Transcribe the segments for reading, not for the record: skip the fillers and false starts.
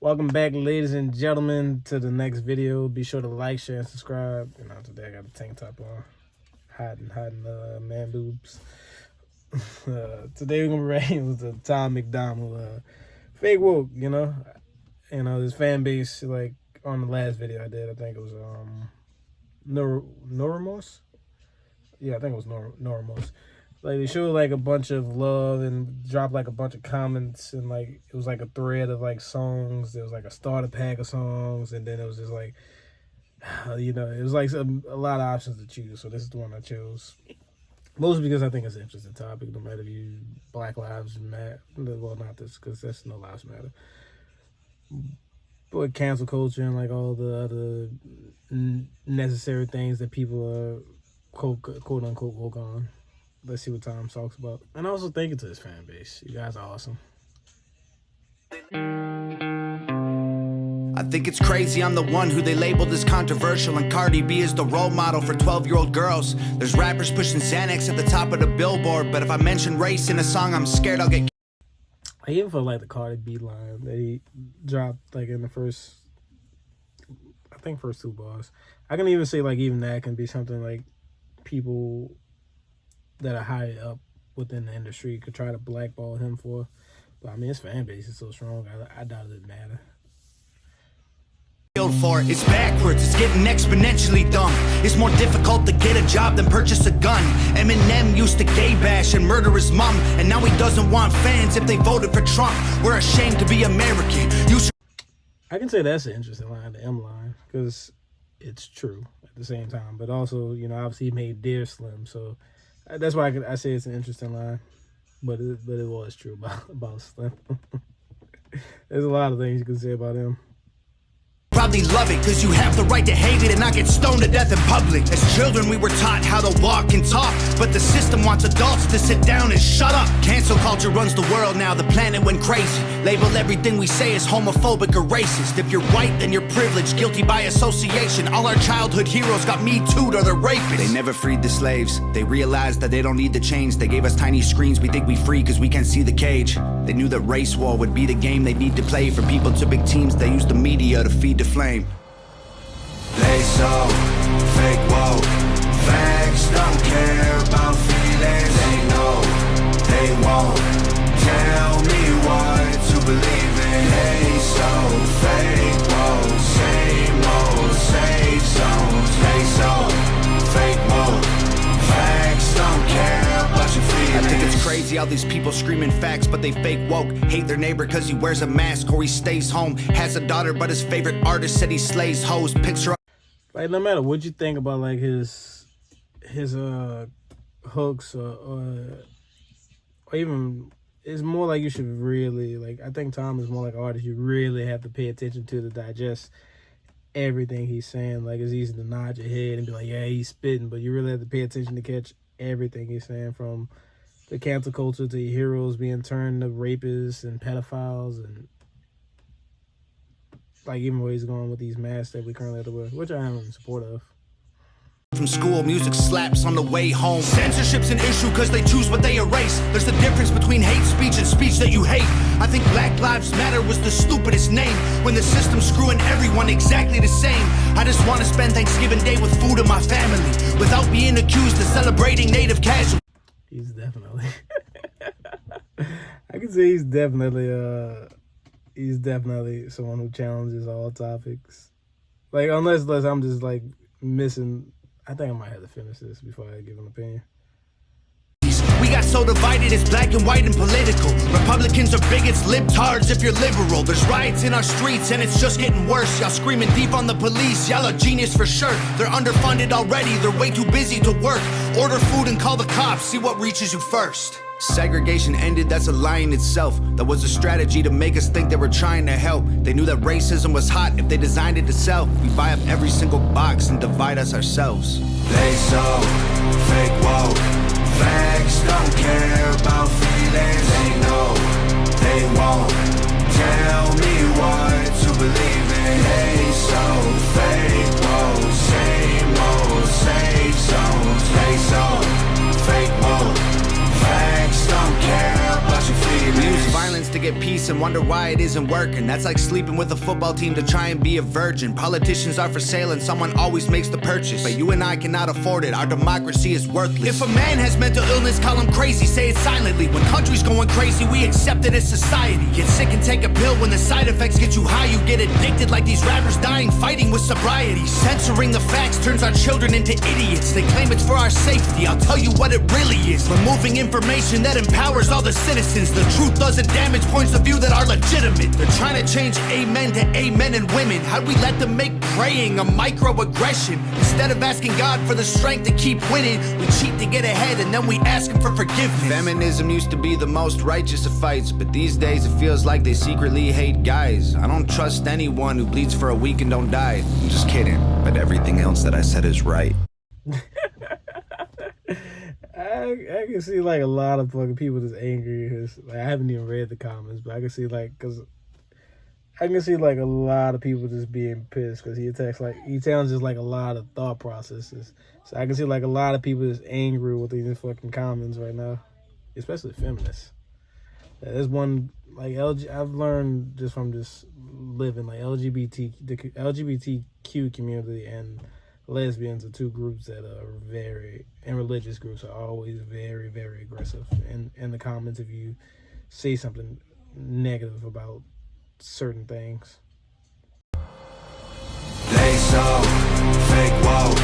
Welcome back, ladies and gentlemen, to the next video. Be sure to like, share, and subscribe. Today I got a tank top on, hiding man boobs. Today we're gonna be reacting with the Tom MacDonald fake woke. His fan base, like on the last video I did. I think it was Normos. Yeah, I think it was Normos. Like, they showed like a bunch of love and dropped like a bunch of comments, and like it was like a thread of like songs. There was like a starter pack of songs, and then it was just like it was like a lot of options to choose. So this is the one I chose, mostly because I think it's an interesting topic. No matter if you Black Lives Matter, well, not this, because that's no lives matter, but cancel culture and like all the other necessary things that people are quote unquote woke on. Let's see what Tom talks about. And also thank you to his fan base. You guys are awesome. I think it's crazy I'm the one who they labeled as controversial, and Cardi B is the role model for 12-year-old girls. There's rappers pushing Xanax at the top of the billboard, but if I mention race in a song, I'm scared I'll get... I even feel like the Cardi B line that he dropped like in the first two bars. I can even say like even that can be something like people that are high up within the industry could try to blackball him for. But I mean, his fan base is so strong, I doubt it matter. For it's backwards, it's getting exponentially dumb. It's more difficult to get a job than purchase a gun. Eminem used to gay bash and murder his mom, and now he doesn't want fans if they voted for Trump. We're ashamed to be American. I can say that's an interesting line, the M line, because it's true at the same time. But also, obviously he made Dear Slim, so that's why I say it's an interesting line. But it was true about Slim. There's a lot of things you can say about him. Probably love it, cause you have the right to hate it and not get stoned to death in public. As children we were taught how to walk and talk, but the system wants adults to sit down and shut up. Cancel culture runs the world now, the planet went crazy. Label everything we say as homophobic or racist. If you're white, then you're privileged, guilty by association. All our childhood heroes got Me Too'd or they're rapists. They never freed the slaves, they realized that they don't need to change. They gave us tiny screens, we think we free cause we can't see the cage. They knew that race war would be the game they need to play. For people to big teams, they use the media to feed the flame. They so fake woke, facts don't care about feelings. They know they won't tell me what to believe in. They so fake woke, same old safe zones. They so fake woke, facts don't care about your feelings. I think it's crazy how these people screaming facts, but they fake woke. Hate their neighbor cause he wears a mask or he stays home. Has a daughter but his favorite artist said he slays hoes. Picture like, no matter what you think about like his hooks or even, it's more like you should really, like, I think Tom is more like an artist you really have to pay attention to digest everything he's saying. Like, it's easy to nod your head and be like, yeah, he's spitting, but you really have to pay attention to catch everything he's saying, from the cancel culture to your heroes being turned to rapists and pedophiles, and like even where he's going with these masks that we currently have to wear, which I am in support of. from school, music slaps on the way home. Censorship's an issue cause they choose what they erase. There's a difference between hate speech and speech that you hate. I think Black Lives Matter was the stupidest name, when the system's screwing everyone exactly the same. I just want to spend Thanksgiving Day with food in my family, without being accused of celebrating native casualties. He's definitely I can say he's definitely someone who challenges all topics. Like, unless I'm just like missing. I think I might have to finish this before I give an opinion. We got so divided, it's black and white and political. Republicans are bigots, libtards if you're liberal. There's riots in our streets and it's just getting worse. Y'all screaming deep on the police, y'all are genius for sure. They're underfunded already, they're way too busy to work. Order food and call the cops, see what reaches you first. Segregation ended, that's a lie in itself. That was a strategy to make us think they were trying to help. They knew that racism was hot if they designed it to sell. We buy up every single box and divide us ourselves. They so fake woke, facts don't care about feelings. They know they won't tell me what to believe in. They so fake woke, same old safe zones. They so fake woke, facts don't care about your feelings. We use violence to get peace and wonder why it isn't working. That's like sleeping with a football team to try and be a virgin. Politicians are for sale and someone always makes the purchase, but you and I cannot afford it. Our democracy is worthless. If a man has mental illness, call him crazy, say it silently. When country's going crazy, we accept it as society. Get sick and take a pill. When the side effects get you high, you get addicted like these rappers dying fighting with sobriety. Censoring the facts turns our children into idiots. They claim it's for our safety. I'll tell you what it really is. Removing information that empowers all the citizens. The truth doesn't damage points of view that are legitimate. They're trying to change amen to amen and women. How'd we let them make praying a microaggression? Instead of asking God for the strength to keep winning, we cheat to get ahead and then we ask him for forgiveness. Feminism used to be the most righteous of fights, but these days it feels like they secretly hate guys. I don't trust anyone who bleeds for a week and don't die. I'm just kidding, but everything else that I said is right. I can see like a lot of fucking people just angry. Like, I haven't even read the comments, but I can see like, cause I can see like a lot of people just being pissed because he challenges like a lot of thought processes. So I can see like a lot of people just angry with these fucking comments right now, especially feminists. There's one like I've learned just from just living like the LGBTQ community and lesbians are two groups that are very, and religious groups are always very, very aggressive in the comments if you say something negative about certain things. They so fake woke.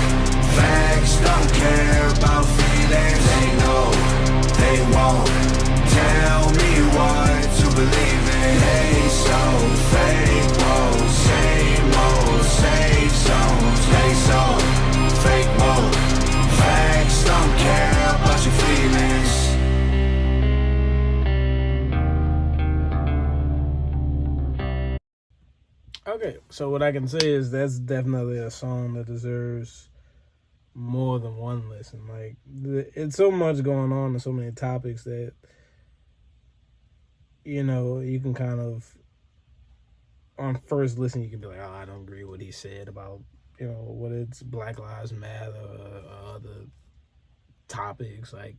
Facts don't care about feelings. They know they won't tell me what to believe in. They so fake woke. Same old safe zones. They so fake woke. Facts don't care about your feelings. Okay, so what I can say is that's definitely a song that deserves more than one listen. Like, it's so much going on and so many topics that, you know, you can kind of, on first listen, you can be like, oh, I don't agree with what he said about, you know, what it's Black Lives Matter or other topics like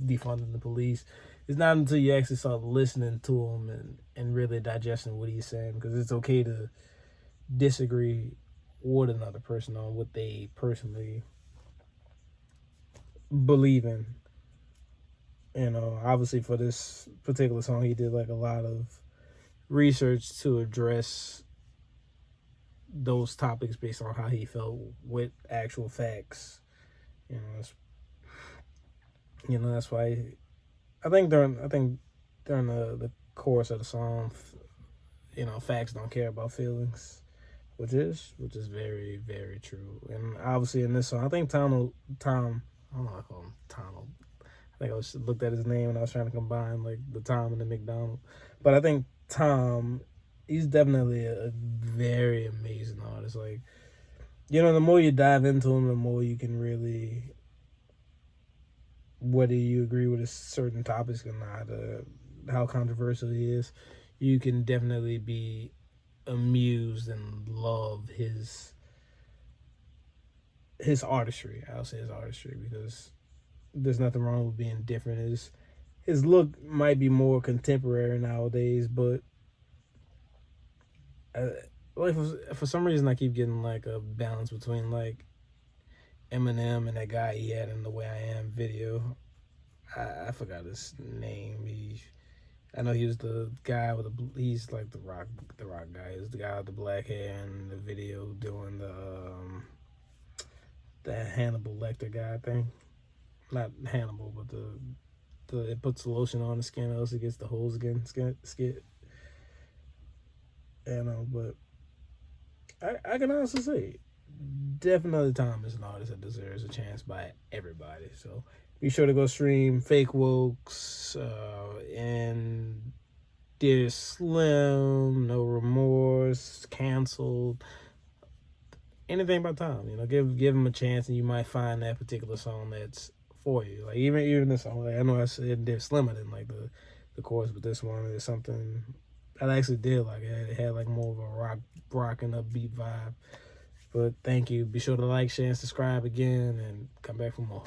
defunding the police. It's not until you actually start listening to him and really digesting what he's saying, because it's okay to disagree with another person on what they personally believe in. You know, obviously for this particular song, he did like a lot of research to address those topics based on how he felt with actual facts. That's why I think during the course of the song, you know, facts don't care about feelings, which is very, very true. And obviously in this song, I think Tom, I don't know, I call him Tom. I think I looked at his name and I was trying to combine like the Tom and the MacDonald. But I think Tom, he's definitely a very amazing artist. Like, you know, the more you dive into him, the more you can really, whether you agree with a certain topics or not, how controversial he is, you can definitely be amused and love his artistry. I'll say his artistry, because there's nothing wrong with being different. His look might be more contemporary nowadays, but like for some reason I keep getting like a balance between like Eminem and that guy he had in the Way I Am video. I forgot his name. I know he was the guy with he's like the rock guy. He's the guy with the black hair in the video doing the Hannibal Lecter guy thing. Not Hannibal, but the it puts the lotion on the skin, else it gets the holes again. Skit. You know, but I can honestly say, definitely Tom is an artist that deserves a chance by everybody. So be sure to go stream Fake Wokes and Dear Slim, No Remorse, Canceled. Anything by Tom, you know, give him a chance, and you might find that particular song that's for you. Like even this song, like I know I said Dear Slim, I didn't like the chorus, but this one is something I actually did like. It had like more of a rock and upbeat vibe. But thank you. Be sure to like, share, and subscribe again, and come back for more.